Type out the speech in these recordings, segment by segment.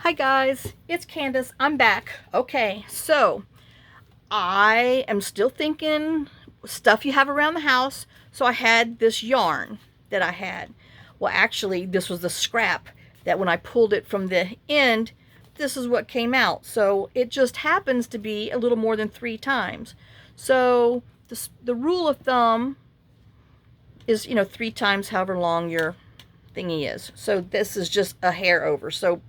Hi guys, it's Candace. I'm back. Okay, so I am still thinking stuff you have around the house. So I had this yarn that I had. Well, actually, this was the scrap that when I pulled it from the end, this is what came out. So it just happens to be a little more than 3 times. So the rule of thumb is, 3 times however long your thingy is. So this is just a hair over. So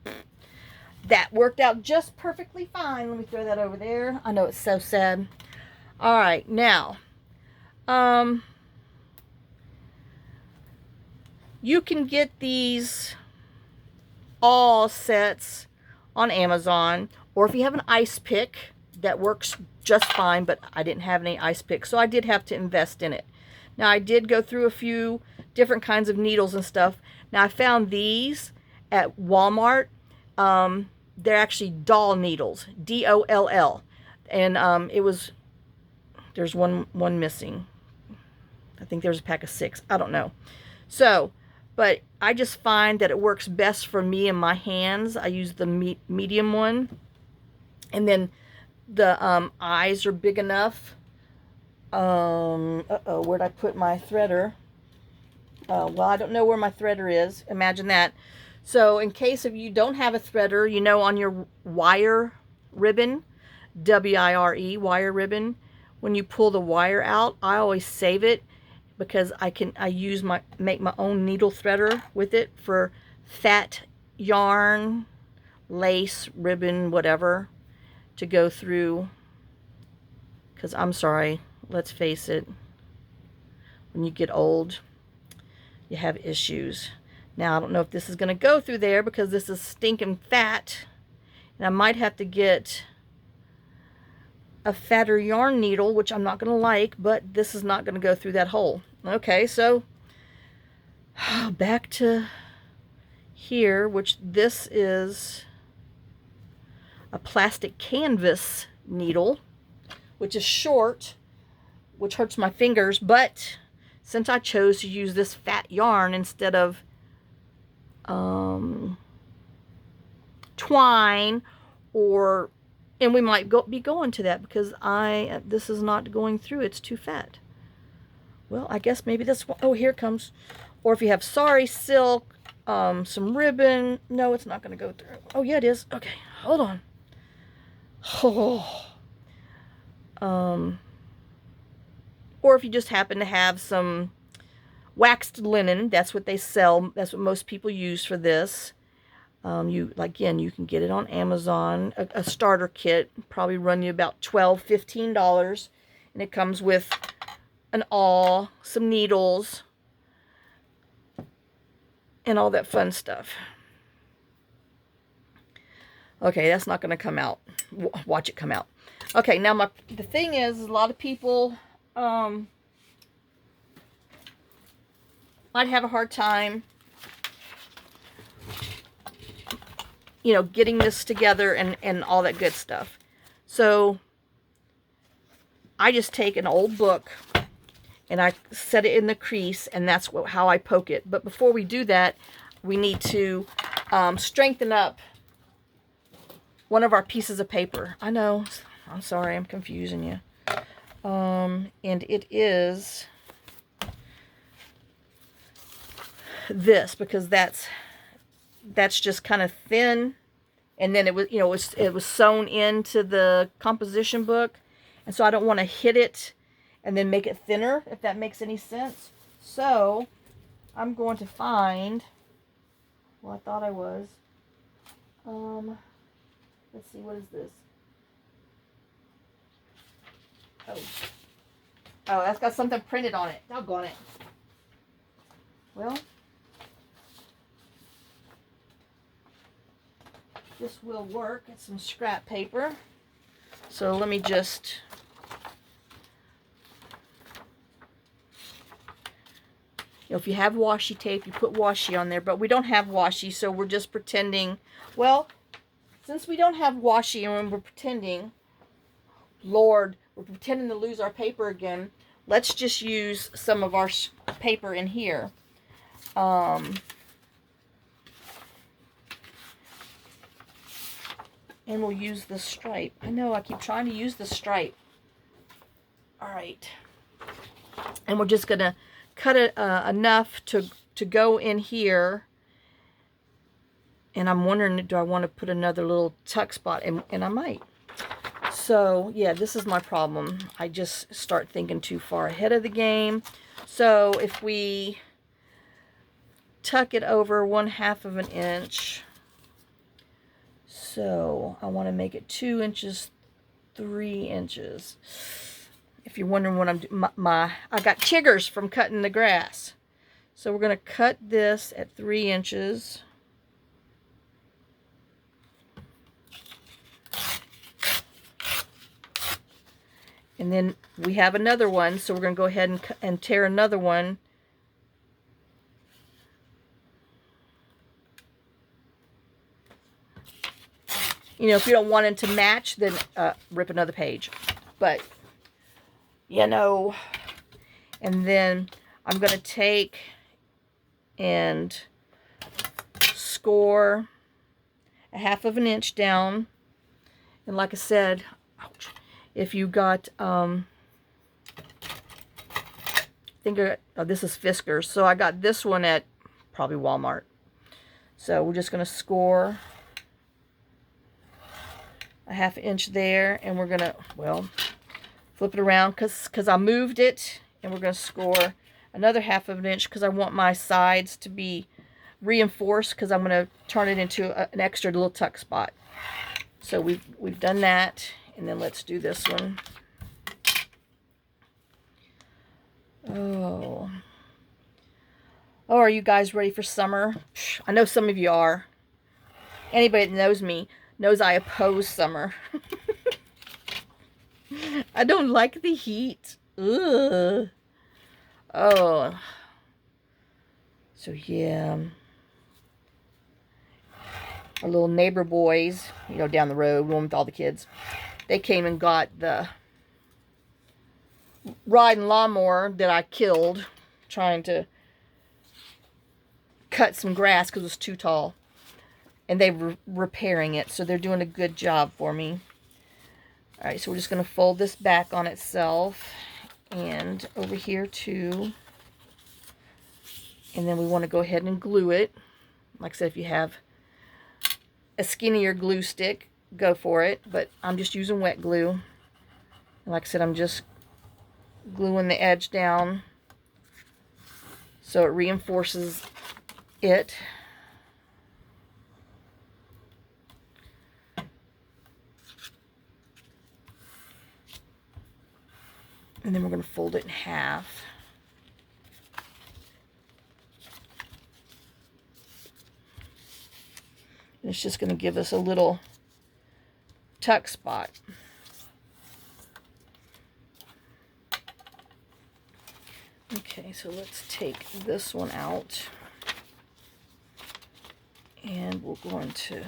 that worked out just perfectly fine. Let me throw that over there. I know it's so sad. All right, now, you can get these all sets on Amazon, or if you have an ice pick, that works just fine, but I didn't have any ice pick, so I did have to invest in it. Now, I did go through a few different kinds of needles and stuff. Now, I found these at Walmart. They're actually doll needles, D-O-L-L, and there's one missing. I think there's a pack of 6. I don't know. So, but I just find that it works best for me and my hands. I use the medium one, and then the eyes are big enough. Where'd I put my threader? Well, I don't know where my threader is. Imagine that. So in case if you don't have a threader, on your wire ribbon, W-I-R-E, wire ribbon, when you pull the wire out, I always save it because I make my own needle threader with it for fat yarn, lace, ribbon, whatever, to go through. Because I'm sorry, let's face it, when you get old, you have issues. Now, I don't know if this is going to go through there because this is stinking fat. And I might have to get a fatter yarn needle, which I'm not going to like, but this is not going to go through that hole. Okay, so back to here, which this is a plastic canvas needle, which is short, which hurts my fingers, but since I chose to use this fat yarn instead of twine, and we might be going to that because this is not going through, it's too fat. Well, I guess maybe this one, oh, here it comes. Or if you have sari silk, some ribbon, no, it's not going to go through. Oh yeah, it is. Okay, hold on. Or if you just happen to have some waxed linen, that's what they sell. That's what most people use for this. You can get it on Amazon. A starter kit probably run you about $12, $15, and it comes with an awl, some needles, and all that fun stuff. Okay, that's not going to come out. Watch it come out. Okay, now the thing is, a lot of people might have a hard time, getting this together and all that good stuff. So I just take an old book and I set it in the crease, and that's how I poke it. But before we do that, we need to strengthen up one of our pieces of paper. I know, I'm sorry, I'm confusing you. And it is this, because that's just kind of thin, and then it was sewn into the composition book, and so I don't want to hit it and then make it thinner, if that makes any sense. So I'm going to find, well, I thought I was, let's see, what is this? Oh, that's got something printed on it. Doggone it. Well, this will work. It's some scrap paper. So let me just, if you have washi tape, you put washi on there, but we don't have washi, so we're just pretending. Well, since we don't have washi and we're pretending, Lord, we're pretending to lose our paper again, let's just use some of our paper in here. And we'll use the stripe. I know, I keep trying to use the stripe. All right. And we're just going to cut it enough to go in here. And I'm wondering, do I want to put another little tuck spot? And I might. So, yeah, this is my problem. I just start thinking too far ahead of the game. So, if we tuck it over 1/2 of an inch. So, I want to make it 2 inches, 3 inches. If you're wondering what I'm doing, I got chiggers from cutting the grass. So, we're going to cut this at 3 inches. And then we have another one, so we're going to go ahead and tear another one. You know, if you don't want it to match, then rip another page. But, you know, and then I'm going to take and score 1/2 of an inch down. And like I said, ouch. If you got, oh, this is Fiskars. So I got this one at probably Walmart. So we're just going to score 1/2 inch there. And we're going to, well, flip it around because I moved it. And we're going to score another 1/2 of an inch because I want my sides to be reinforced because I'm going to turn it into an extra little tuck spot. So we've done that. And then let's do this one. Oh, are you guys ready for summer? I know some of you are. Anybody that knows me knows I oppose summer. I don't like the heat. Ugh. Oh. So yeah. Our little neighbor boys, you know, down the road, one with all the kids. They came and got the riding lawnmower that I killed trying to cut some grass because it was too tall. And they were repairing it, so they're doing a good job for me. All right, so we're just going to fold this back on itself. And over here too. And then we want to go ahead and glue it. Like I said, if you have a skinnier glue stick, go for it, but I'm just using wet glue. And like I said, I'm just gluing the edge down so it reinforces it. And then we're going to fold it in half. And it's just going to give us a little tuck spot. Okay, so let's take this one out. And we're going to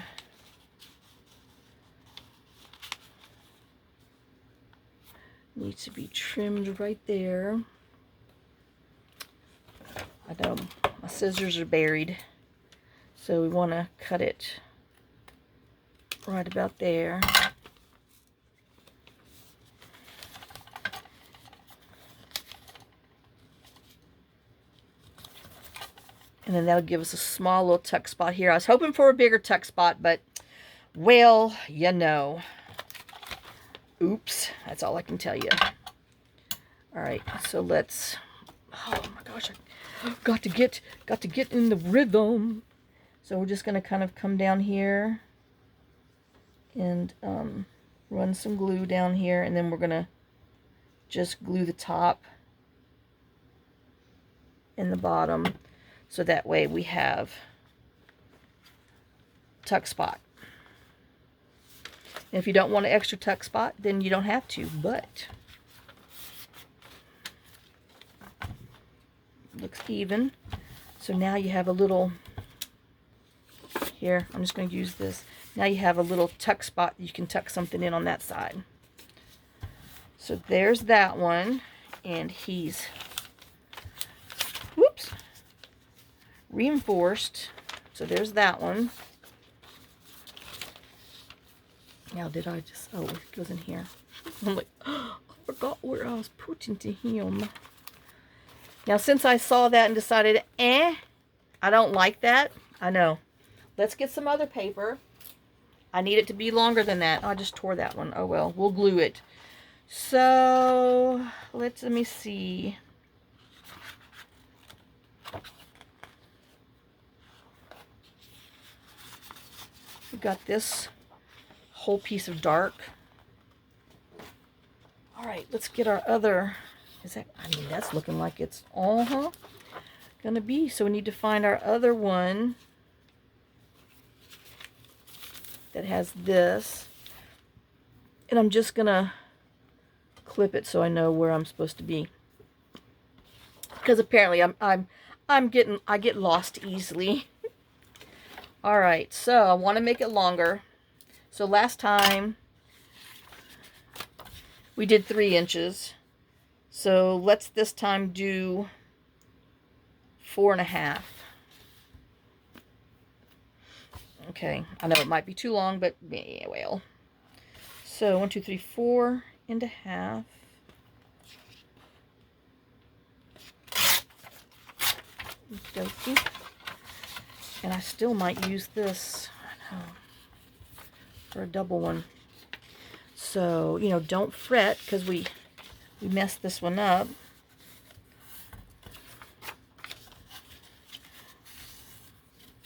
needs to be trimmed right there. I know my scissors are buried, so we want to cut it right about there. And then that'll give us a small little tuck spot here. I was hoping for a bigger tuck spot, but, well, you know. Oops, that's all I can tell you. All right, so let's, oh my gosh, I got to get in the rhythm. So we're just going to kind of come down here and run some glue down here, and then we're going to just glue the top and the bottom, so that way we have tuck spot. And if you don't want an extra tuck spot, then you don't have to, but looks even. So now you have a little, here, I'm just going to use this. Now you have a little tuck spot. You can tuck something in on that side. So there's that one, and he's, whoops, reinforced. So there's that one. Now, did I just, oh, it goes in here. I'm like, oh, I forgot where I was putting to him. Now, since I saw that and decided, I don't like that. I know. Let's get some other paper. I need it to be longer than that. I just tore that one. Oh, well, we'll glue it. So, let me see. We've got this whole piece of dark. All right, let's get our other, is that, I mean, that's looking like it's gonna be. So we need to find our other one that has this. And I'm just gonna clip it so I know where I'm supposed to be. Because apparently I get lost easily. All right, so I want to make it longer. So last time we did 3 inches. So let's this time do 4.5. Okay, I know it might be too long, but yeah, well. So 1, 2, 3, 4.5. Okay. And I still might use this, I know, for a double one. So, you know, don't fret because we messed this one up.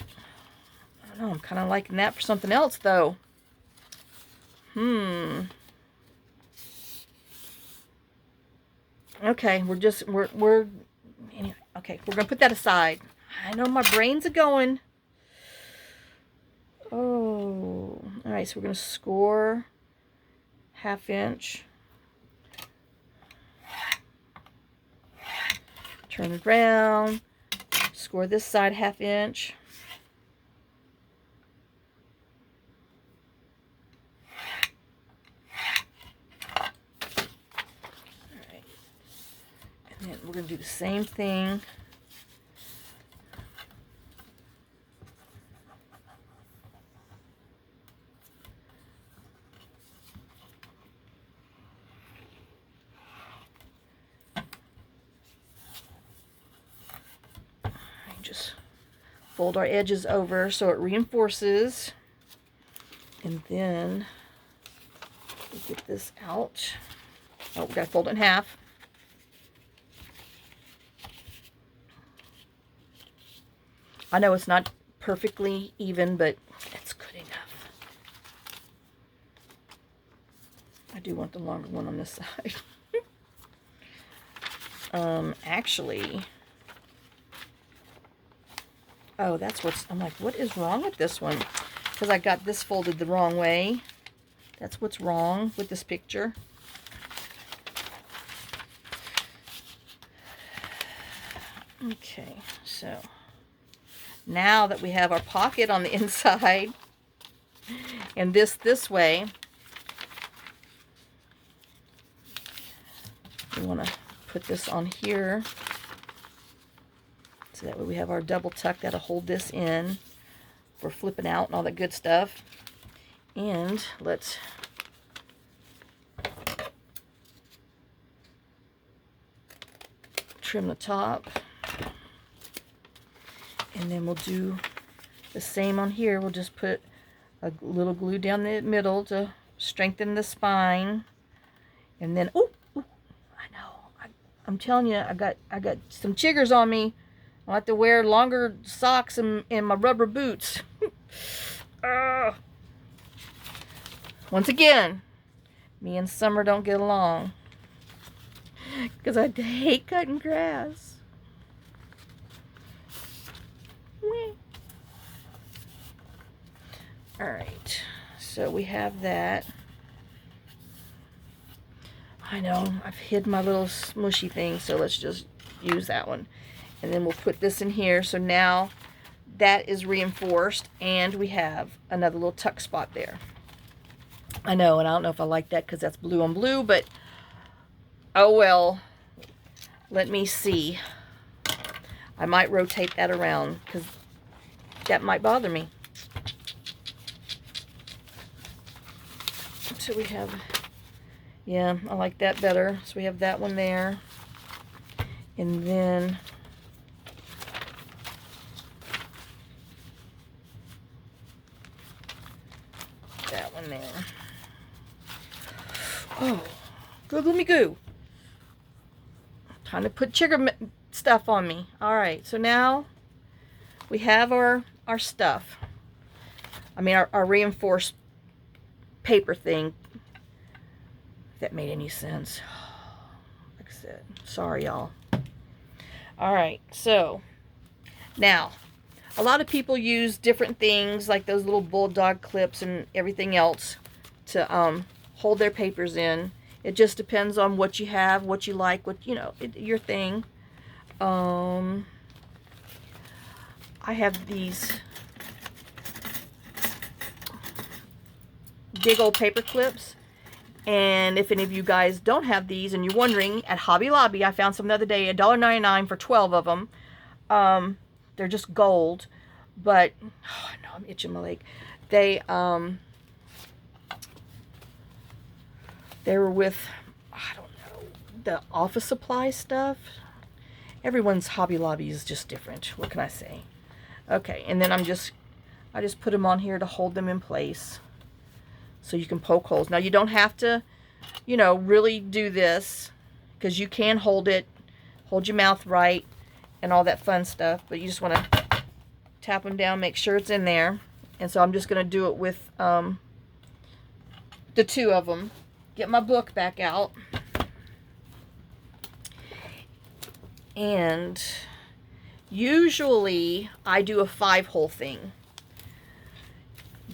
I don't know, I'm kind of liking that for something else though. Okay, we're anyway, okay, we're gonna put that aside. I know my brains are going. Oh, all right, so we're gonna score 1/2 inch. Turn it around, score this side 1/2 inch. All right, and then we're gonna do the same thing. Just fold our edges over so it reinforces, and then we get this out. Oh, we gotta fold it in half. I know it's not perfectly even, but it's good enough. I do want the longer one on this side. Actually, oh, that's what's, I'm like, what is wrong with this one? Because I got this folded the wrong way. That's what's wrong with this picture. Okay, so now that we have our pocket on the inside and this way, we want to put this on here. So that way we have our double tuck that'll hold this in for flipping out and all that good stuff. And let's trim the top. And then we'll do the same on here. We'll just put a little glue down the middle to strengthen the spine. And then, oh, I know. I'm telling you, I got some chiggers on me. I'll have to wear longer socks and my rubber boots. Once again, me and Summer don't get along. Because I hate cutting grass. Alright, so we have that. I know, I've hid my little smushy thing, so let's just use that one. And then we'll put this in here. So now that is reinforced and we have another little tuck spot there. I know, and I don't know if I like that because that's blue on blue, but oh well. Let me see. I might rotate that around because that might bother me. so we have, yeah, I like that better. So we have that one there. And then that one there. Oh, good, let me go. Trying to put sugar stuff on me. All right, so now we have our stuff. I mean, our reinforced paper thing. If that made any sense. Like I said, sorry, y'all. All right, so now a lot of people use different things like those little bulldog clips and everything else to hold their papers in. It just depends on what you have, what you like, what, you know, your thing. I have these big old paper clips. And if any of you guys don't have these and you're wondering, at Hobby Lobby, I found some the other day, $1.99 for 12 of them. They're just gold, but oh, I know I'm itching my leg. They were with, I don't know, the office supply stuff. Everyone's Hobby Lobby is just different. What can I say? Okay, and then I just put them on here to hold them in place. So you can poke holes. Now you don't have to, you know, really do this, because you can hold your mouth right and all that fun stuff, but you just want to tap them down, make sure it's in there. And so I'm just going to do it with the two of them. Get my book back out. And usually I do a 5-hole thing,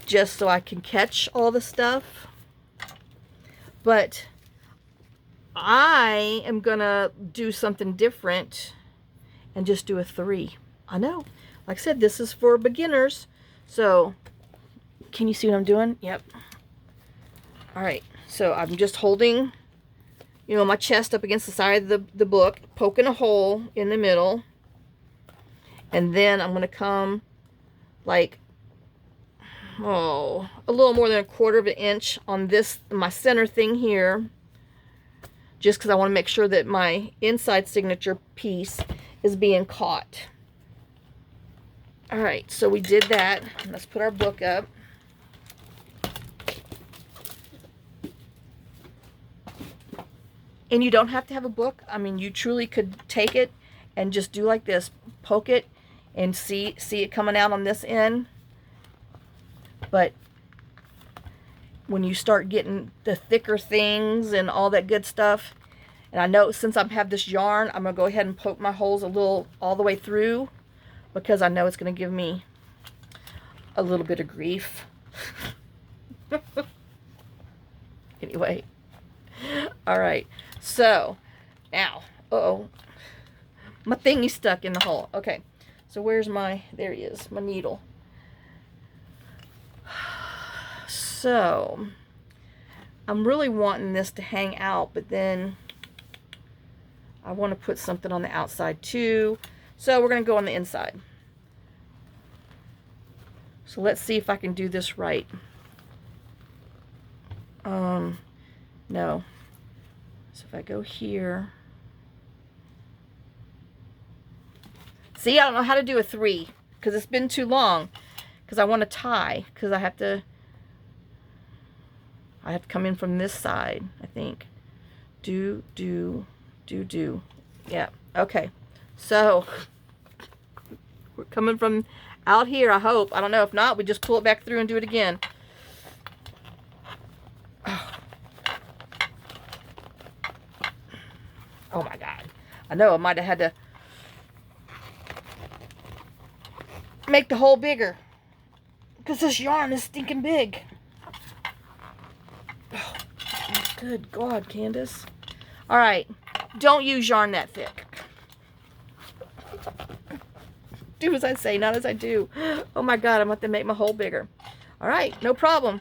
just so I can catch all the stuff. But I am gonna do something different and just do a 3. I know, like I said, this is for beginners. So can you see what I'm doing? Yep. All right, so I'm just holding, you know, my chest up against the side of the book, poking a hole in the middle, and then I'm gonna come like, oh, a little more than 1/4 of an inch on this, my center thing here, just because I want to make sure that my inside signature piece is being caught. All right, so we did that. Let's put our book up. And you don't have to have a book. I mean, you truly could take it and just do like this, poke it and see it coming out on this end. But when you start getting the thicker things and all that good stuff, and I know since I have this yarn, I'm going to go ahead and poke my holes a little all the way through, because I know it's going to give me a little bit of grief. Anyway. All right. So, now, uh-oh, my thingy stuck in the hole. Okay. So where's my, there he is, my needle. So, I'm really wanting this to hang out, but then I want to put something on the outside too. So we're going to go on the inside. So let's see if I can do this right. No. So if I go here. See, I don't know how to do a 3 because it's been too long. Because I want to tie, because I have to come in from this side, I think. Do. Yeah, okay. So, we're coming from out here, I hope. I don't know. If not, we just pull it back through and do it again. Oh my God. I know I might have had to make the hole bigger, because this yarn is stinking big. Oh, good God, Candace. All right. Don't use yarn that thick. Do as I say, not as I do. Oh my God, I'm going to have to make my hole bigger. All right, no problem.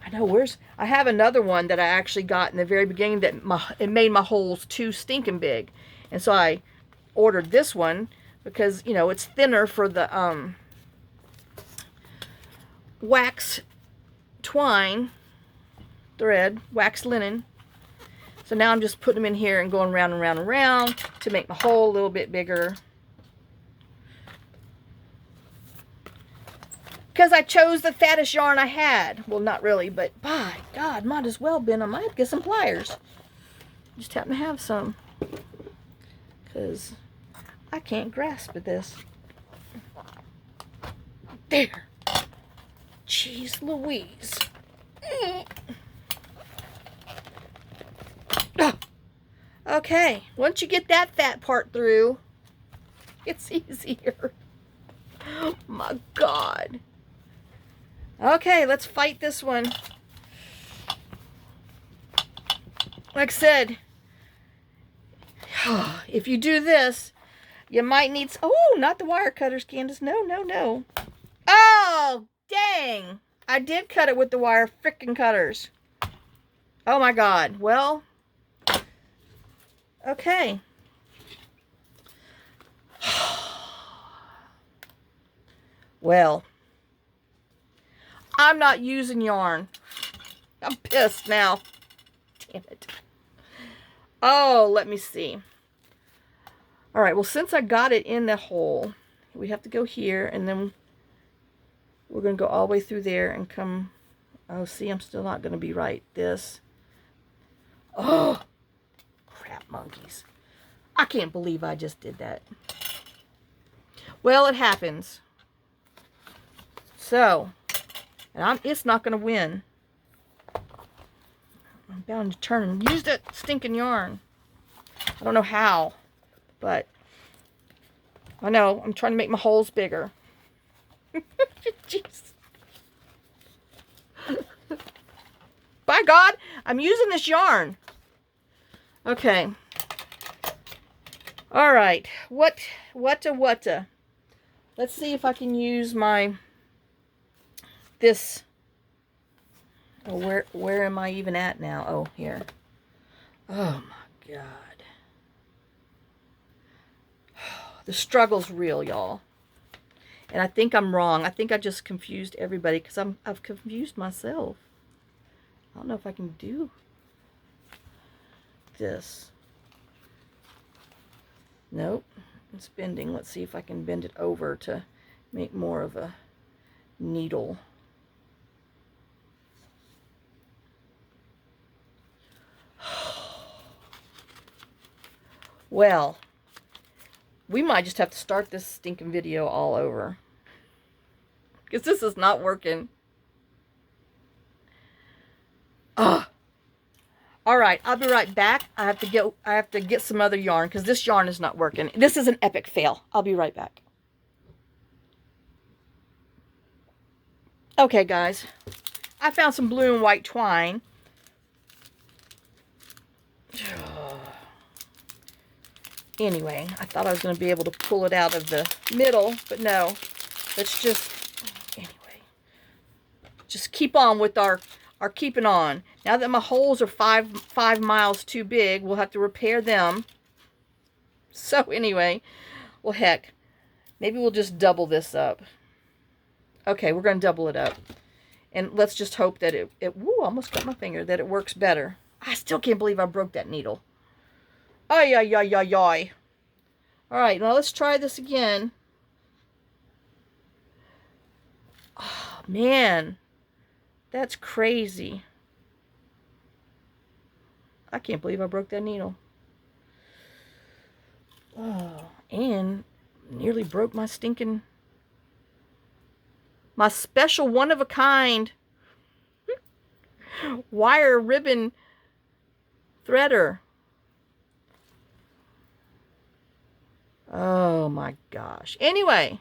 I know, I have another one that I actually got in the very beginning that it made my holes too stinking big. And so I ordered this one because, you know, it's thinner for the wax twine thread, wax linen. So now I'm just putting them in here and going round and round and round to make my hole a little bit bigger. Because I chose the fattest yarn I had. Well, not really, but by God, might as well been. I might get some pliers. Just happen to have some. Because I can't grasp at this. There. Jeez Louise. Okay, once you get that fat part through, it's easier. Oh my God. Okay, let's fight this one. Like I said, if you do this, you might need... Oh, not the wire cutters, Candace. No, no, no. Oh, dang. I did cut it with the wire frickin' cutters. Oh my God. Well, okay. Well, I'm not using yarn. I'm pissed now. Damn it. Oh, let me see. All right, well, since I got it in the hole, we have to go here, and then we're going to go all the way through there and come... Oh, see, I'm still not going to be right. This. Oh, crap monkeys. I can't believe I just did that. Well, it happens. So, and it's not going to win. I'm bound to turn and use that stinking yarn. I don't know how, but I know I'm trying to make my holes bigger. Jeez. By God, I'm using this yarn. Okay. All right. What? Let's see if I can use my... This... Oh, where am I even at now? Oh, here. Oh, my God. The struggle's real, y'all. And I think I'm wrong. I think I just confused everybody because I've confused myself. I don't know if I can do this. Nope. It's bending. Let's see if I can bend it over to make more of a needle. Well, we might just have to start this stinking video all over. Because this is not working. Ugh. All right, I'll be right back. I have to get some other yarn because this yarn is not working. This is an epic fail. I'll be right back. Okay, guys. I found some blue and white twine. Anyway, I thought I was going to be able to pull it out of the middle, but no. Let's just, anyway, just keep on with our keeping on. Now that my holes are five miles too big, we'll have to repair them. So anyway, well, heck, maybe we'll just double this up. Okay, we're going to double it up. And let's just hope that woo, almost cut my finger, that it works better. I still can't believe I broke that needle. Ay, ay, ay, ay, ay. All right, now let's try this again. Oh, man. That's crazy. I can't believe I broke that needle. Oh, and nearly broke my stinking... My special one-of-a-kind wire ribbon threader. Oh my gosh. Anyway.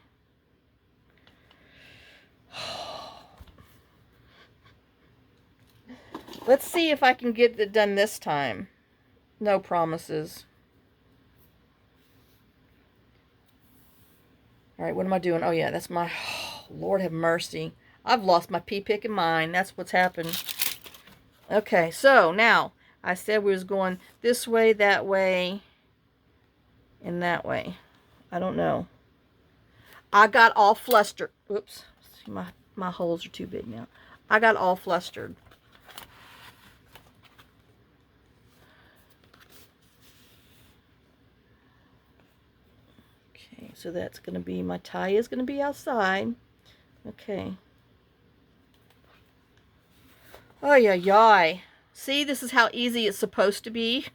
Let's see if I can get it done this time. No promises. All right, what am I doing? Oh yeah, that's my... Lord have mercy. I've lost my pea pick in mine. That's what's happened. Okay, so now I said we was going this way, that way, and that way. I don't know. I got all flustered. Oops. See, my holes are too big now. I got all flustered. Okay, so that's going to be, my tie is going to be outside. Okay. Oh, yeah. See, this is how easy it's supposed to be.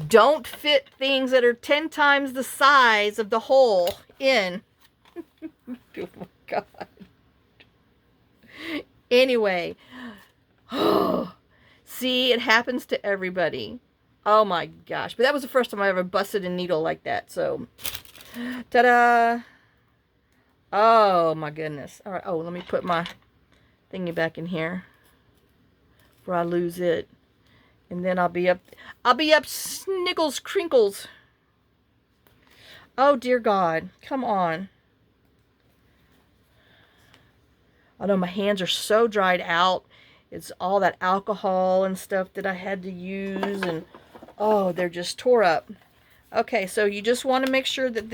Don't fit things that are 10 times the size of the hole in. Oh my God. Anyway. See, it happens to everybody. Oh my gosh. But that was the first time I ever busted a needle like that. So, ta-da. Oh my goodness. All right. Oh, let me put my thingy back in here before I lose it. And then I'll be up snickles crinkles. Oh dear God, come on. I know my hands are so dried out. It's all that alcohol and stuff that I had to use, and oh, they're just tore up. Okay, so you just want to make sure that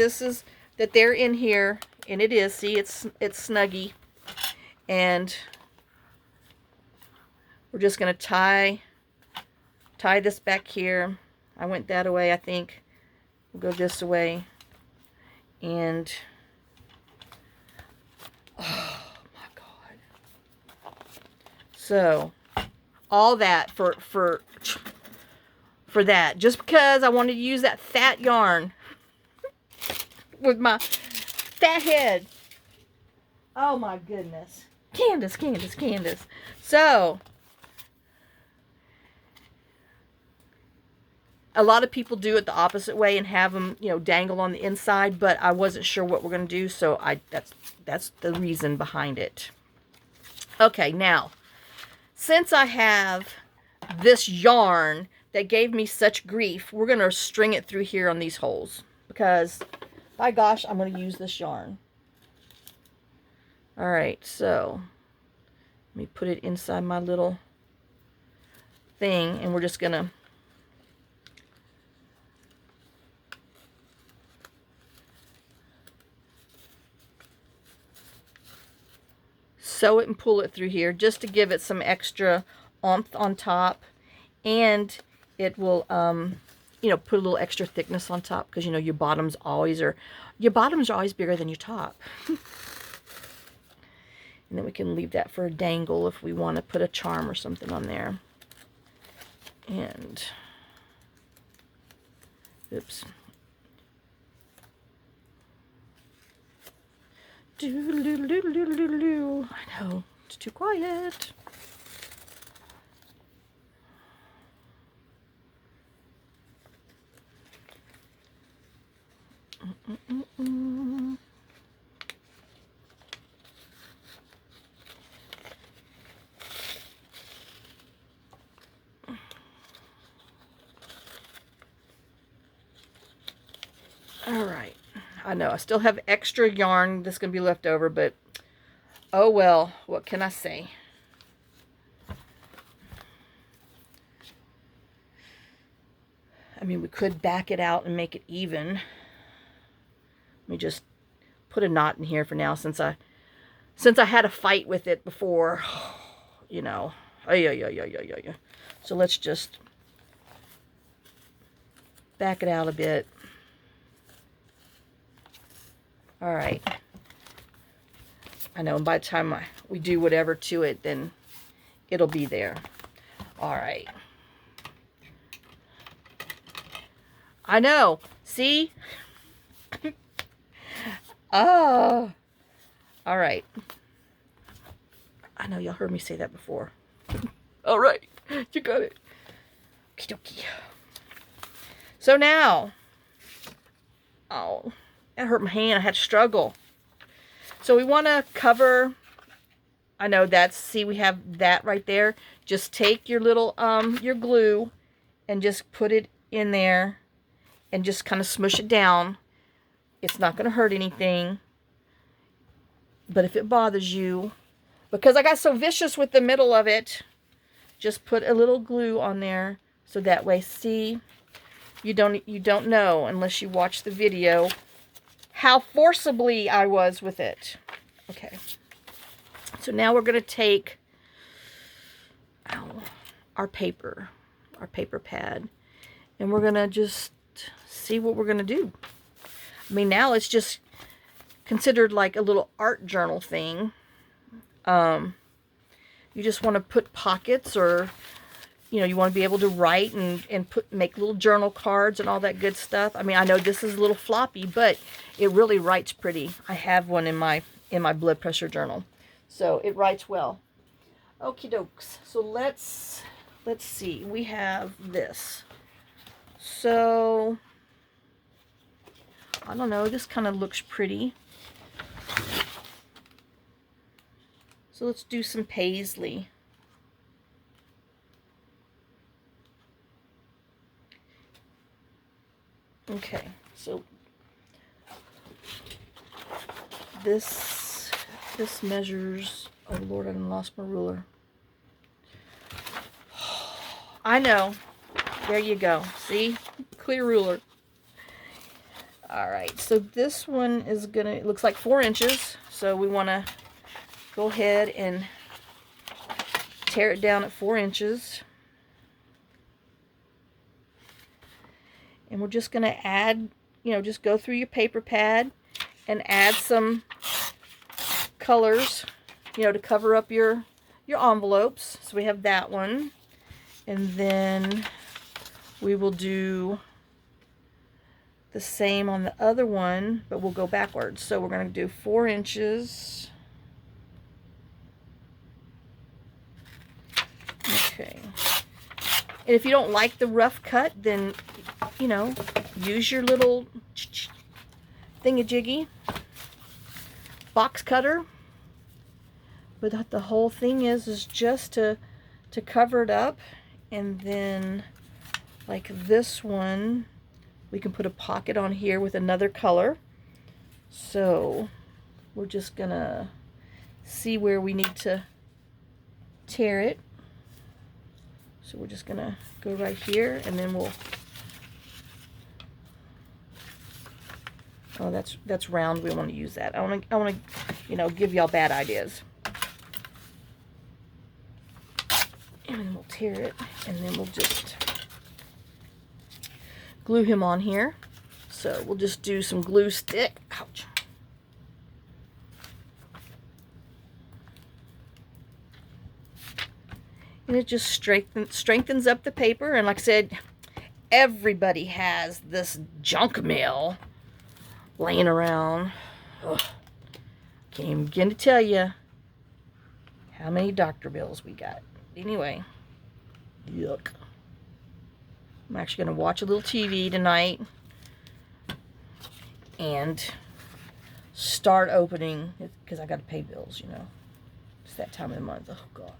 that they're in here, and it is. See, it's snuggy. And we're just gonna tie this back here. I went that way, I think. We'll go this way. And oh my God. So all that for that, just because I wanted to use that fat yarn with my fat head. Oh my goodness. Candace. So a lot of people do it the opposite way and have them, you know, dangle on the inside, but I wasn't sure what we're going to do, so that's the reason behind it. Okay, now, since I have this yarn that gave me such grief, we're going to string it through here on these holes, because, by gosh, I'm going to use this yarn. All right, so let me put it inside my little thing, and we're just going to sew it and pull it through here just to give it some extra oomph on top, and it will you know, put a little extra thickness on top, because you know your bottoms are always bigger than your top. And then we can leave that for a dangle if we want to put a charm or something on there. And oops. I know, it's too quiet. All right. I know I still have extra yarn that's going to be left over, but oh well, what can I say? I mean, we could back it out and make it even. Let me just put a knot in here for now, since I had a fight with it before, you know. Yeah. So let's just back it out a bit. All right. I know, and by the time we do whatever to it, then it'll be there. All right. I know. See? Oh. All right. I know y'all heard me say that before. All right. You got it. Okie dokie. So now. Oh. That hurt my hand. I had to struggle. So we want to cover, I know that's, see, we have that right there. Just take your little, your glue and just put it in there and just kind of smush it down. It's not going to hurt anything. But if it bothers you, because I got so vicious with the middle of it, just put a little glue on there so that way, see, you don't know unless you watch the video how forcibly I was with it. Okay. So now we're going to take our paper pad, and we're going to just see what we're going to do. I mean, now it's just considered like a little art journal thing. You just want to put pockets, or you want to be able to write and make little journal cards and all that good stuff. I mean, I know this is a little floppy, but it really writes pretty. I have one in my blood pressure journal, so it writes well. Okie dokes. So let's see. We have this. So I don't know. This kind of looks pretty. So let's do some paisley. Okay, so this measures, oh Lord, I done lost my ruler. I know. There you go. See? Clear ruler. Alright, so this one is gonna, it looks like 4 inches. So we want to go ahead and tear it down at 4 inches. And we're just going to add, just go through your paper pad and add some colors, to cover up your envelopes. So we have that one. And then we will do the same on the other one, but we'll go backwards. So we're going to do 4 inches. Okay. And if you don't like the rough cut, then, use your little thingamajiggy box cutter. But the whole thing is just to cover it up. And then, like this one, we can put a pocket on here with another color. So we're just gonna see where we need to tear it. So we're just gonna go right here, and then we'll, oh, that's round. We want to use that. I want to, give y'all bad ideas. And then we'll tear it, and then we'll just glue him on here. So we'll just do some glue stick. Ouch. And it just strengthens up the paper. And like I said, everybody has this junk mail laying around. Ugh. Can't even begin to tell you how many doctor bills we got. Anyway, yuck. I'm actually going to watch a little TV tonight and start opening, because I got to pay bills, It's that time of the month. Oh, God.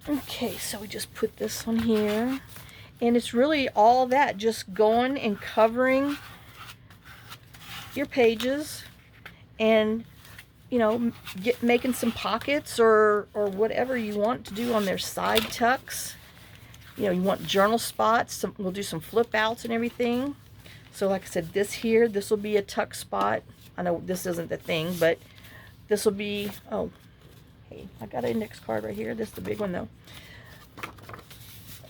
Okay, so we just put this on here, and it's really all that, just going and covering your pages, and making some pockets or whatever you want to do on their side tucks. You want journal spots. We'll do some flip outs and everything. So like I said, this will be a tuck spot. I know this isn't the thing, but this will be, oh, hey, I got an index card right here. This is the big one, though.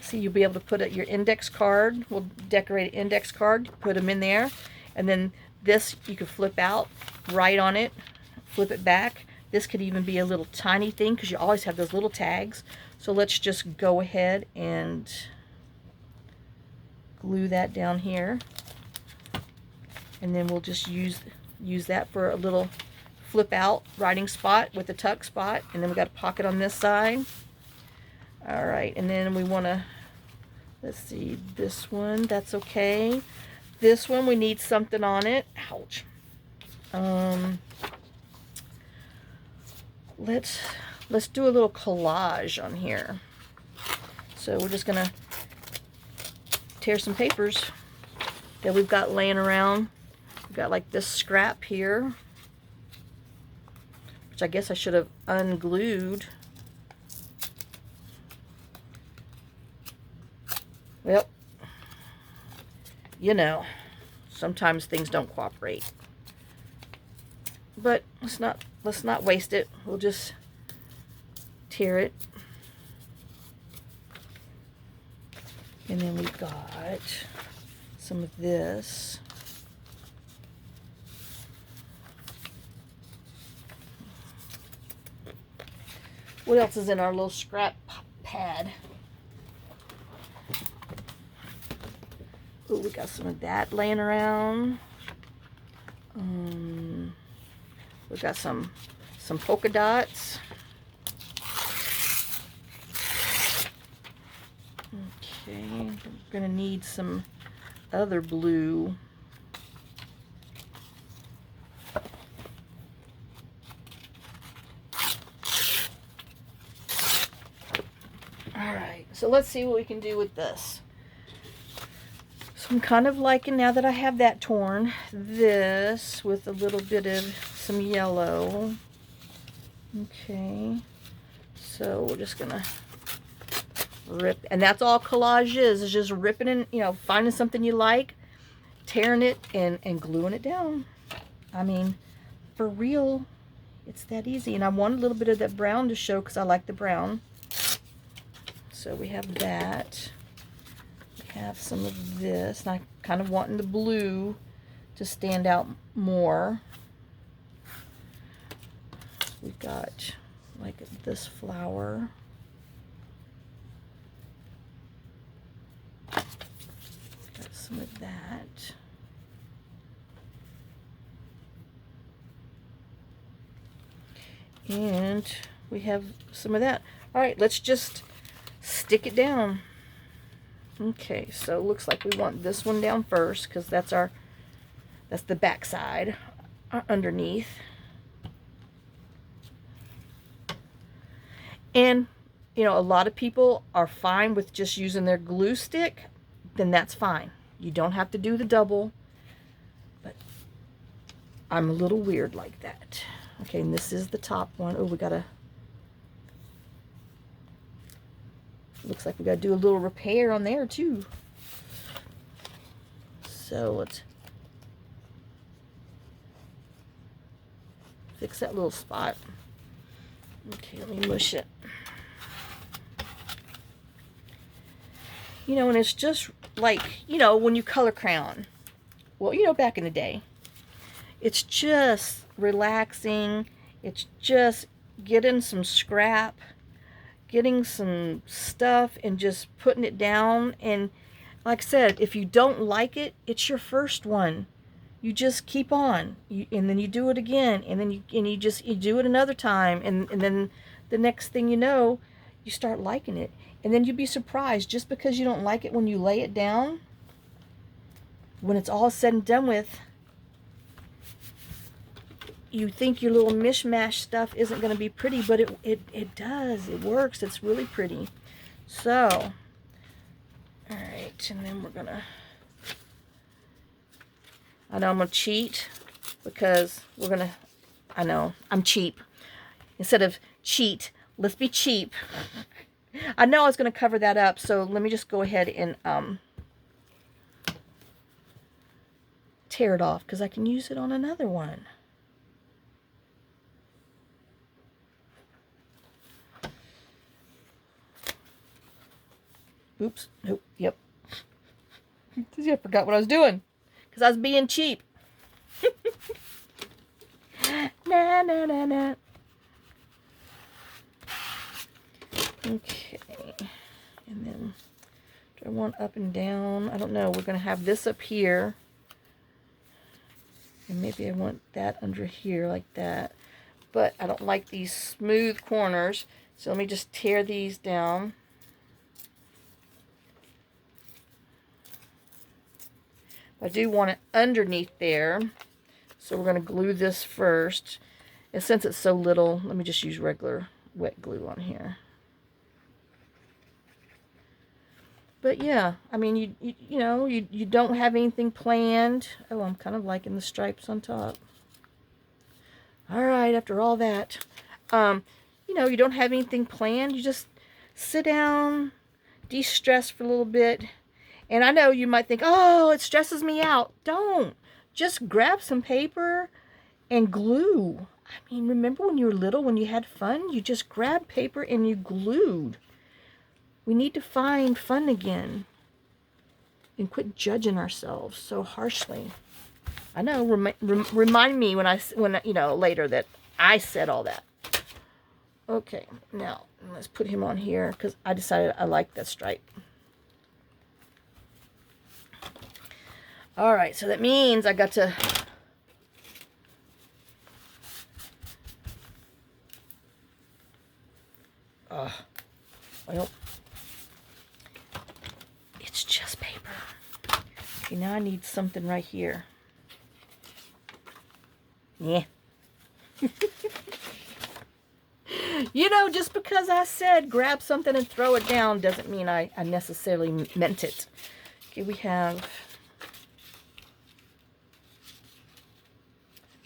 See, you'll be able to put your index card. We'll decorate an index card, put them in there. And then this, you can flip out, write on it, flip it back. This could even be a little tiny thing, because you always have those little tags. So let's just go ahead and glue that down here. And then we'll just use that for a little flip out writing spot with a tuck spot. And then we got a pocket on this side. All right, and then we want to, let's see, this one, that's okay. This one, we need something on it. Ouch. Let's do a little collage on here. So we're just gonna tear some papers that we've got laying around. We've got like this scrap here, which I guess I should have unglued. Well, you know, sometimes things don't cooperate. But let's not waste it. We'll just tear it. And then we've got some of this. What else is in our little scrap pad? Oh, we got some of that laying around. We got some polka dots. Okay, we're gonna need some other blue. Alright, so let's see what we can do with this. So I'm kind of liking, now that I have that torn, this with a little bit of some yellow. Okay, so we're just gonna rip, and that's all collage is just ripping and, you know, finding something you like, tearing it, and gluing it down. I mean, for real, it's that easy. And I want a little bit of that brown to show because I like the brown. So we have that. We have some of this, and I kind of wanting the blue to stand out more. We've got like this flower. Got some of that. And we have some of that. All right, let's just stick it down. Okay, so it looks like we want this one down first because that's the back side underneath. And, you know, a lot of people are fine with just using their glue stick, then that's fine. You don't have to do the double, but I'm a little weird like that. Okay, and this is the top one. Oh, we gotta, looks like we gotta do a little repair on there too. So let's fix that little spot. Okay, let me mush it. You know, and it's just like, you know, when you color crayon. Well, you know, back in the day, it's just relaxing. It's just getting some scrap, getting some stuff, and just putting it down. And like I said, if you don't like it, it's your first one. You just keep on, and then you do it again, and then you do it another time, and then the next thing you know, you start liking it. And then you'd be surprised, just because you don't like it when you lay it down, when it's all said and done with, you think your little mishmash stuff isn't going to be pretty, but it does. It works. It's really pretty. So, all right, and then we're going to, I know I'm going to cheat because we're going to, I know, I'm cheap. Instead of cheat, let's be cheap. I know I was going to cover that up, so let me just go ahead and tear it off because I can use it on another one. Oops. Nope. Yep. I forgot what I was doing because I was being cheap. Nah, nah, nah, nah. Okay. And then do I want up and down? I don't know. We're going to have this up here. And maybe I want that under here like that. But I don't like these smooth corners. So let me just tear these down. I do want it underneath there. So we're going to glue this first. And since it's so little, let me just use regular wet glue on here. But yeah, I mean, you know, you don't have anything planned. Oh, I'm kind of liking the stripes on top. All right, after all that, you know, you don't have anything planned. You just sit down, de-stress for a little bit, And I know you might think, oh, it stresses me out. Don't. Just grab some paper and glue. I mean, remember when you were little, when you had fun? You just grabbed paper and you glued. We need to find fun again and quit judging ourselves so harshly. I know, remind me when you know, later that I said all that. Okay, now let's put him on here because I decided I like that stripe. All right, so that means I got to well, it's just paper. Okay, now I need something right here. Yeah. You know, just because I said grab something and throw it down doesn't mean I necessarily meant it. Okay, we have...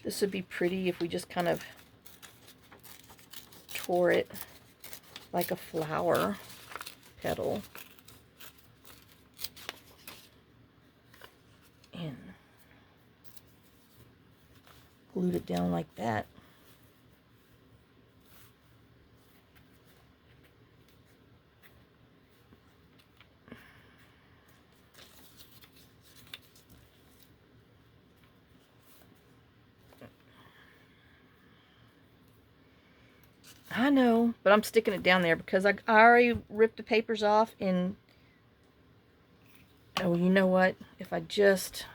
This would be pretty if we just kind of tore it like a flower petal. And glued it down like that. I know, but I'm sticking it down there because I already ripped the papers off and, oh, you know what? If I just,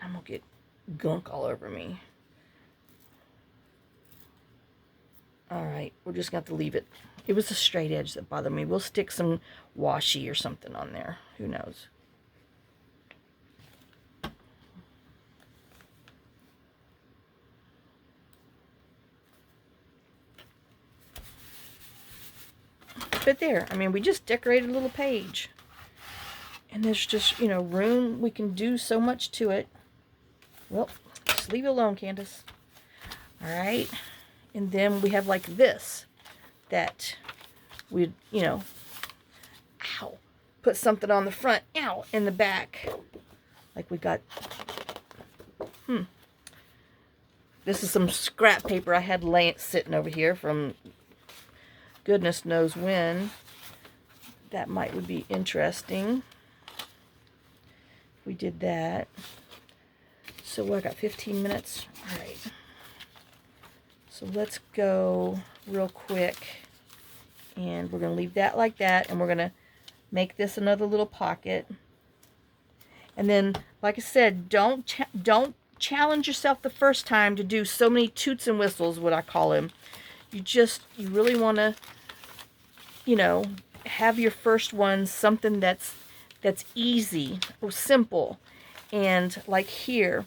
I'm going to get gunk all over me. All right, we're just going to have to leave it. It was the straight edge that bothered me. We'll stick some washi or something on there. Who knows? But there, I mean, we just decorated a little page. And there's just, you know, room. We can do so much to it. Well, just leave it alone, Candace. All right. And then we have like this. That we, you know, ow, put something on the front, ow, in the back. Like we got, This is some scrap paper I had sitting over here from goodness knows when. That would be interesting. We did that. So I got 15 minutes. All right. So let's go real quick. And we're going to leave that like that. And we're going to make this another little pocket. And then, like I said, don't challenge yourself the first time to do so many toots and whistles, what I call them. You really want to, you know, have your first one something that's easy or simple. And like here,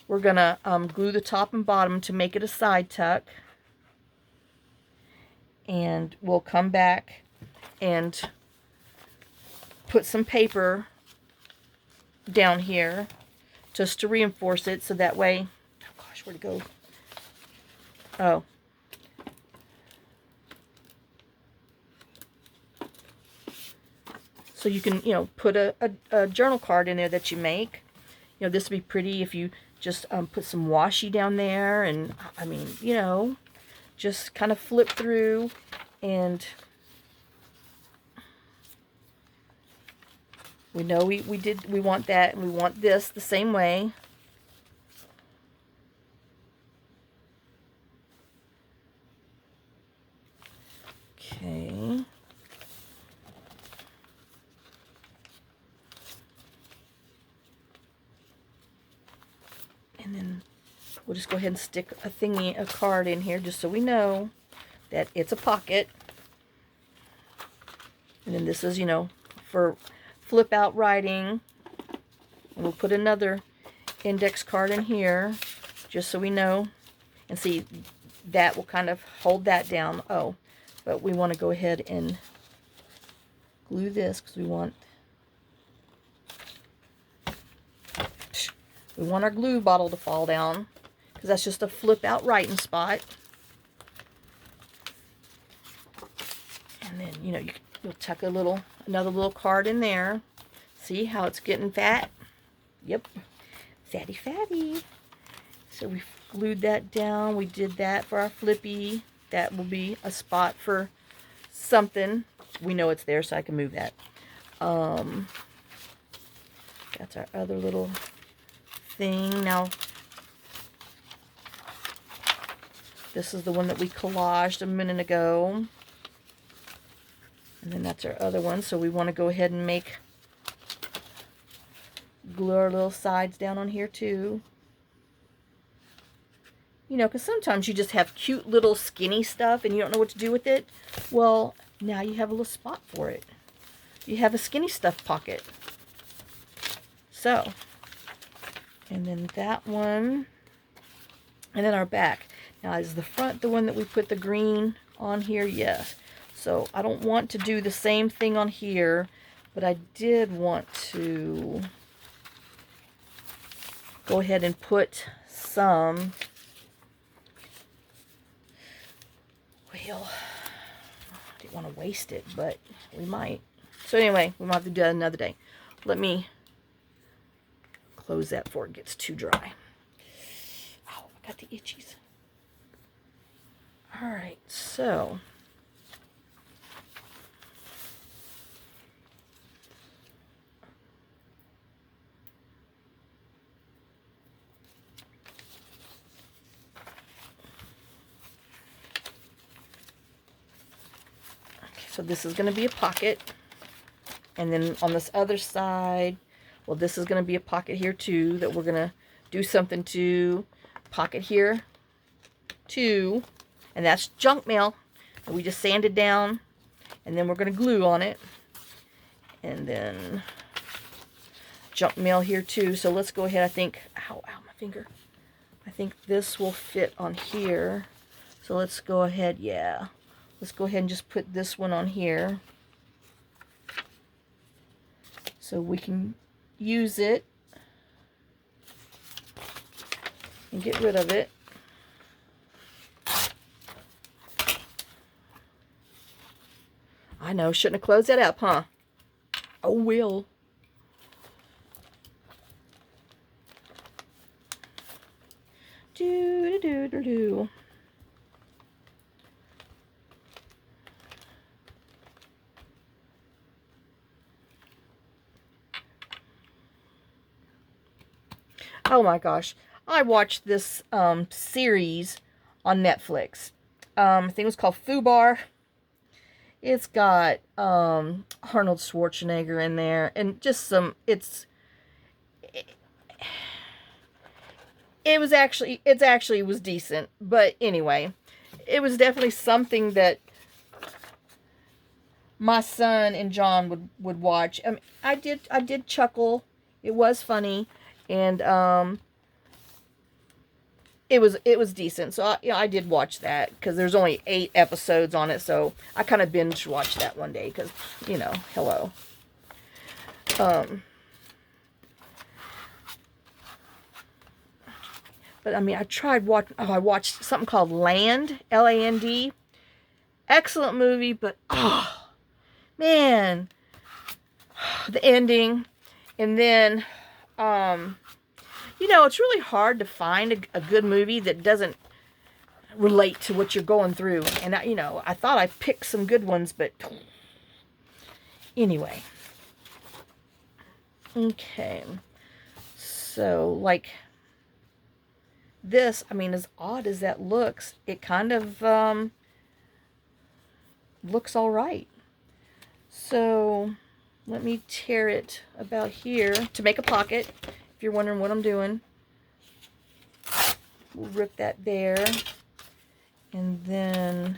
we're going to glue the top and bottom to make it a side tuck. And we'll come back and put some paper down here just to reinforce it, so that way, oh gosh, where'd it go? Oh. So you can, you know, put a journal card in there that you make. You know, this would be pretty if you just put some washi down there, and I mean, you know, just kind of flip through, and we know we want that, and we want this the same way. Okay. And then we'll just go ahead and stick a card in here just so we know that it's a pocket. And then this is, you know, for flip out writing. And we'll put another index card in here just so we know. And see, that will kind of hold that down. Oh, but we want to go ahead and glue this because we want our glue bottle to fall down, because that's just a flip out writing spot. And then, you know, you'll tuck another little card in there. See how it's getting fat? Yep. Fatty, fatty. So we glued that down. We did that for our flippy. That will be a spot for something. We know it's there, so I can move that. That's our other little thing. Now, this is the one that we collaged a minute ago. And then that's our other one. So we want to go ahead and glue our little sides down on here too. You know, because sometimes you just have cute little skinny stuff and you don't know what to do with it. Well, now you have a little spot for it. You have a skinny stuff pocket. So, and then that one, and then our back. Now, is the front the one that we put the green on here? Yes. So, I don't want to do the same thing on here, but I did want to go ahead and put some, well, I didn't want to waste it, but we might. So anyway, we might have to do that another day. Let me close that before it gets too dry. Oh, I got the itchies. All right, so so this is going to be a pocket, and then on this other side, well, this is going to be a pocket here too that we're going to do something to. Pocket here too, and that's junk mail that we just sanded down, and then we're going to glue on it, and then junk mail here too. So let's go ahead. I think, ow, my finger. I think this will fit on here. So let's go ahead, yeah. Let's go ahead and just put this one on here so we can use it and get rid of it. I know, shouldn't have closed that up, huh? Oh, well. Do. Oh my gosh. I watched this series on Netflix. I think it was called Fubar. It's got Arnold Schwarzenegger in there, and just some, it was decent, but anyway, it was definitely something that my son and John would watch. I mean, I did chuckle. It was funny, and it was decent. So I did watch that because there's only 8 episodes on it. So I kind of binge watched that one day because, you know, hello. But I mean, I watched something called Land, Land. Excellent movie, but oh man, the ending, and then you know, it's really hard to find a good movie that doesn't relate to what you're going through. And you know, I thought I picked some good ones, but anyway. Okay, so like this, I mean, as odd as that looks, it kind of looks all right. So let me tear it about here to make a pocket. If you're wondering what I'm doing, we'll rip that there, and then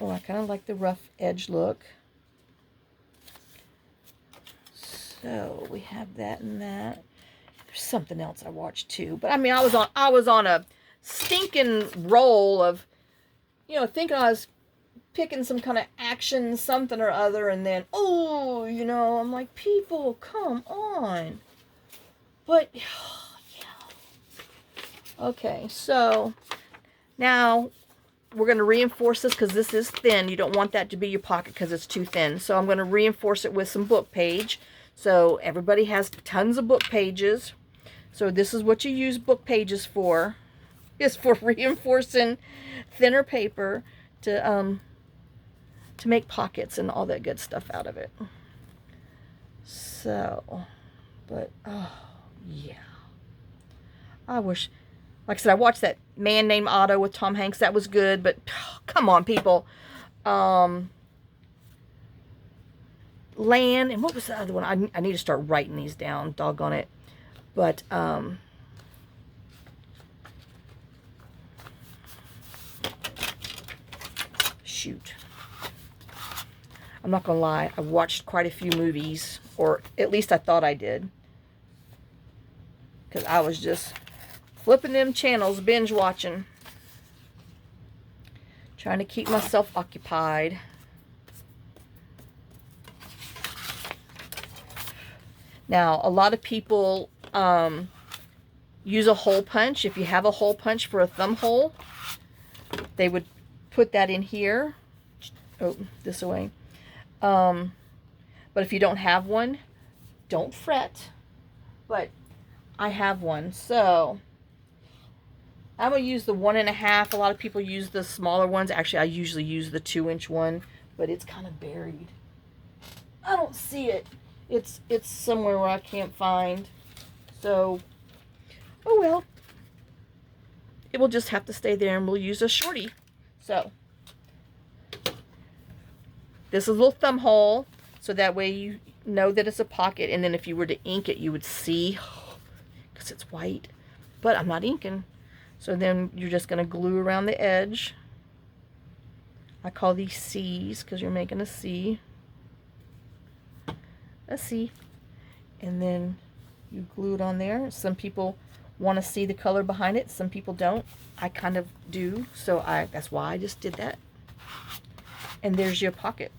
oh, I kind of like the rough edge look. So we have that and that. There's something else I watched too, but I mean, I was on a stinking roll of, you know, thinking I was picking some kind of action something or other, and then, oh, you know, I'm like, people, come on. But yeah. Okay, so now we're going to reinforce this because this is thin. You don't want that to be your pocket because it's too thin. So I'm going to reinforce it with some book page. So everybody has tons of book pages. So this is what you use book pages for. Is for reinforcing thinner paper to make pockets and all that good stuff out of it. So, but oh yeah, I wish. Like I said, I watched that Man Named Otto with Tom Hanks. That was good, but oh, come on, people. Land, and what was the other one? I need to start writing these down, doggone it. But, shoot. I'm not gonna lie, I watched quite a few movies, or at least I thought I did. Because I was just flipping them channels, binge watching. Trying to keep myself occupied. Now, a lot of people use a hole punch. If you have a hole punch for a thumb hole, they would put that in here. Oh, this way. But if you don't have one, don't fret. But I have one, so I'm going to use the 1.5. A lot of people use the smaller ones. Actually, I usually use the 2-inch one, but it's kind of buried. I don't see it. It's somewhere where I can't find. So, oh well. It will just have to stay there, and we'll use a shorty. So, this is a little thumb hole, so that way you know that it's a pocket, and then if you were to ink it, you would see, because it's white. But I'm not inking. So then you're just going to glue around the edge. I call these C's because you're making a C. A C. And then you glue it on there. Some people want to see the color behind it. Some people don't. I kind of do. So that's why I just did that. And there's your pocket.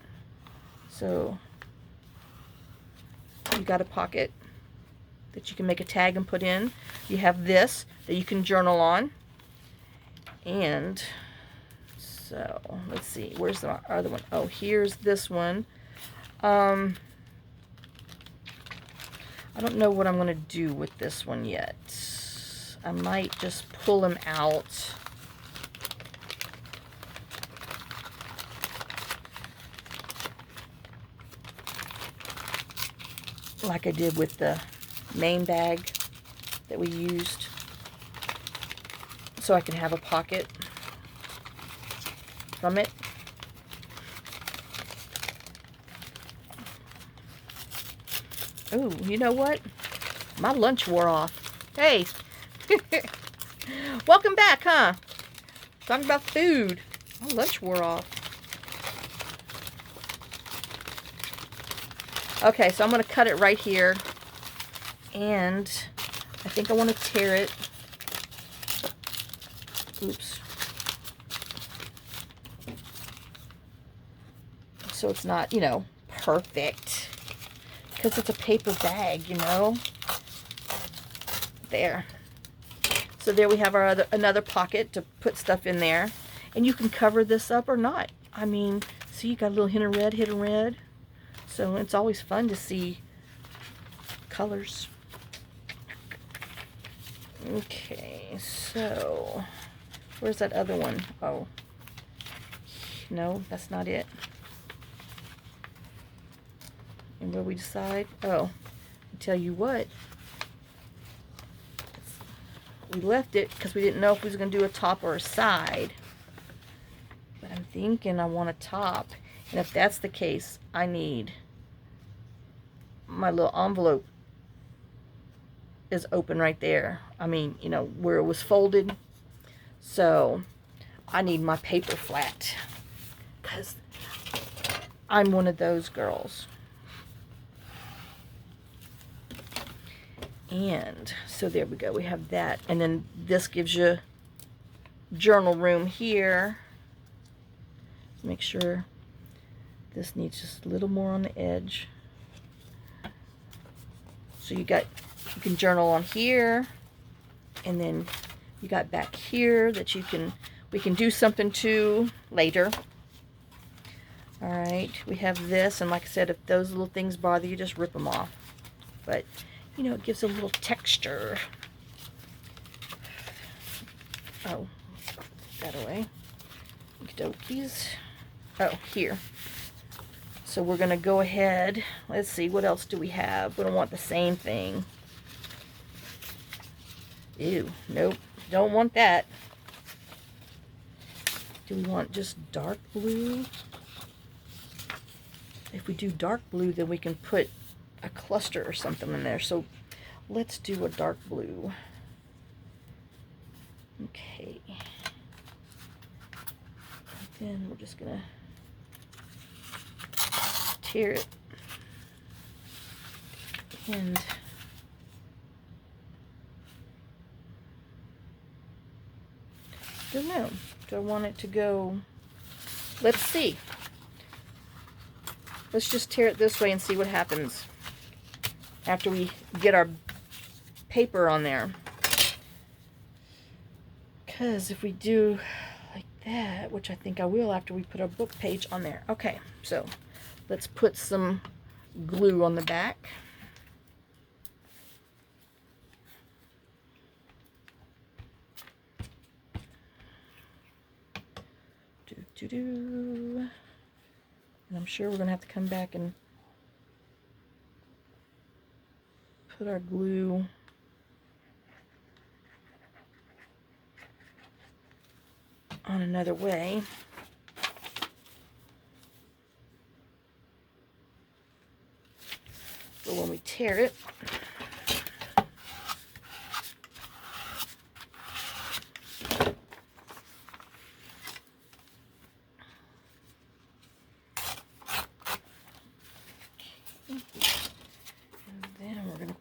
So you got a pocket that you can make a tag and put in. You have this that you can journal on. And so let's see, where's the other one? Oh, here's this one. I don't know what I'm going to do with this one yet. I might just pull them out. Like I did with the main bag that we used. So I can have a pocket from it. Oh, you know what? My lunch wore off. Hey! Welcome back, huh? Talking about food. My lunch wore off. Okay, so I'm going to cut it right here. And I think I want to tear it. Oops. So it's not, you know, perfect. Because it's a paper bag, you know. There. So there we have our another pocket to put stuff in there. And you can cover this up or not. I mean, see, you got a little hint of red. So it's always fun to see colors. Okay, so where's that other one? Oh, no, that's not it. And where we decide? Oh, I'll tell you what. We left it because we didn't know if we was going to do a top or a side. But I'm thinking I want a top. And if that's the case, I need my little envelope is open right there. I mean, you know, where it was folded. So I need my paper flat because I'm one of those girls. And so there we go. We have that. And then this gives you journal room here. Make sure this needs just a little more on the edge. So you can journal on here, and then you got back here that you can, we can do something to later. All right, we have this, and like I said, if those little things bother you, just rip them off. But, you know, it gives a little texture. Oh, that away. Okies. Oh, here. So we're going to go ahead. Let's see, what else do we have? We don't want the same thing. Ew, nope, don't want that. Do we want just dark blue? If we do dark blue, then we can put a cluster or something in there. So let's do a dark blue. Okay. And then we're just gonna tear it. And don't know. Do I want it to go? Let's see. Let's just tear it this way and see what happens after we get our paper on there. Because if we do like that, which I think I will after we put our book page on there. Okay, so let's put some glue on the back. And I'm sure we're going to have to come back and put our glue on another way. But when we tear it,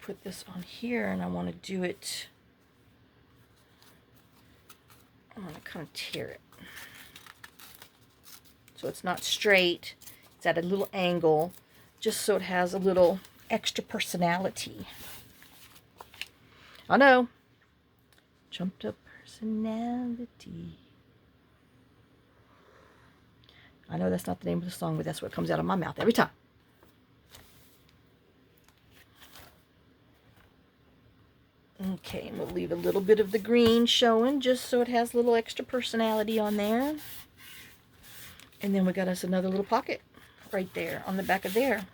put this on here, and I want to do it, I want to kind of tear it so it's not straight, it's at a little angle, just so it has a little extra personality. I know, jumped up personality. I know that's not the name of the song, but that's what comes out of my mouth every time. Okay, and we'll leave a little bit of the green showing just so it has a little extra personality on there. And then we got us another little pocket right there on the back of there.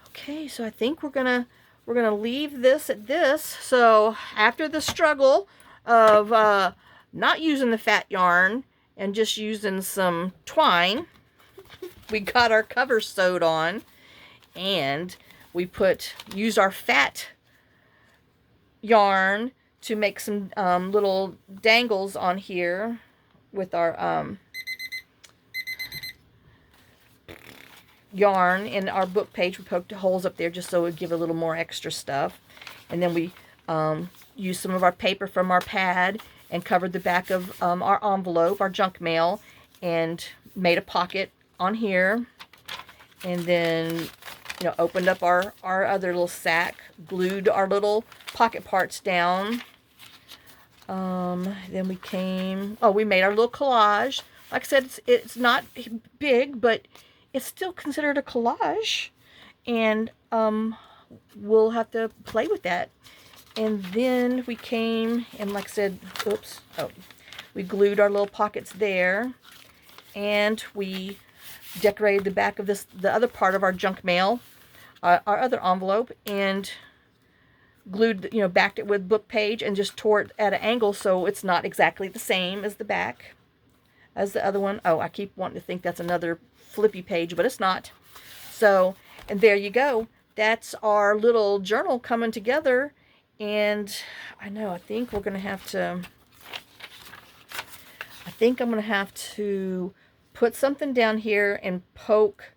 Okay, so I think we're gonna leave this at this. So after the struggle of not using the fat yarn and just using some twine, we got our cover sewed on, and we used our fat yarn to make some little dangles on here with our yarn in our book page. We poked holes up there just so it would give a little more extra stuff. And then we used some of our paper from our pad and covered the back of our envelope, our junk mail, and made a pocket on here. And then, you know, opened up our other little sack, glued our little pocket parts down. Then we made our little collage. Like I said, it's not big, but it's still considered a collage. And we'll have to play with that. And then we came and, like I said, we glued our little pockets there. And we decorated the back of the other part of our junk mail, our other envelope, and glued, you know, backed it with book page and just tore it at an angle so it's not exactly the same as the back as the other one. Oh, I keep wanting to think that's another flippy page, but it's not. So, and there you go. That's our little journal coming together. And I know, I think I'm going to have to put something down here and poke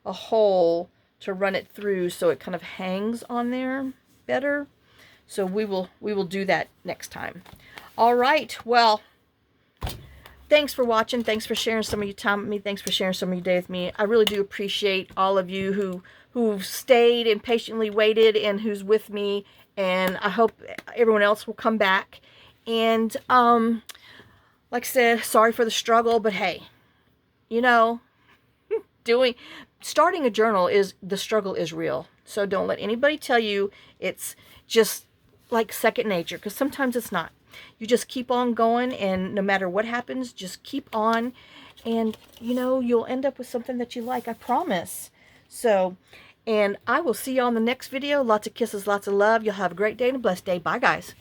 a hole to run it through so it kind of hangs on there better. So we will do that next time. All right, well, thanks for watching. Thanks for sharing some of your time with me. Thanks for sharing some of your day with me. I really do appreciate all of you who've stayed and patiently waited and who's with me. And I hope everyone else will come back. And like I said, sorry for the struggle, but hey, you know, starting a journal the struggle is real. So don't let anybody tell you it's just like second nature, because sometimes it's not. You just keep on going, and no matter what happens, just keep on, and you know, you'll end up with something that you like, I promise. So, and I will see you on the next video. Lots of kisses, lots of love. You'll have a great day and a blessed day. Bye, guys.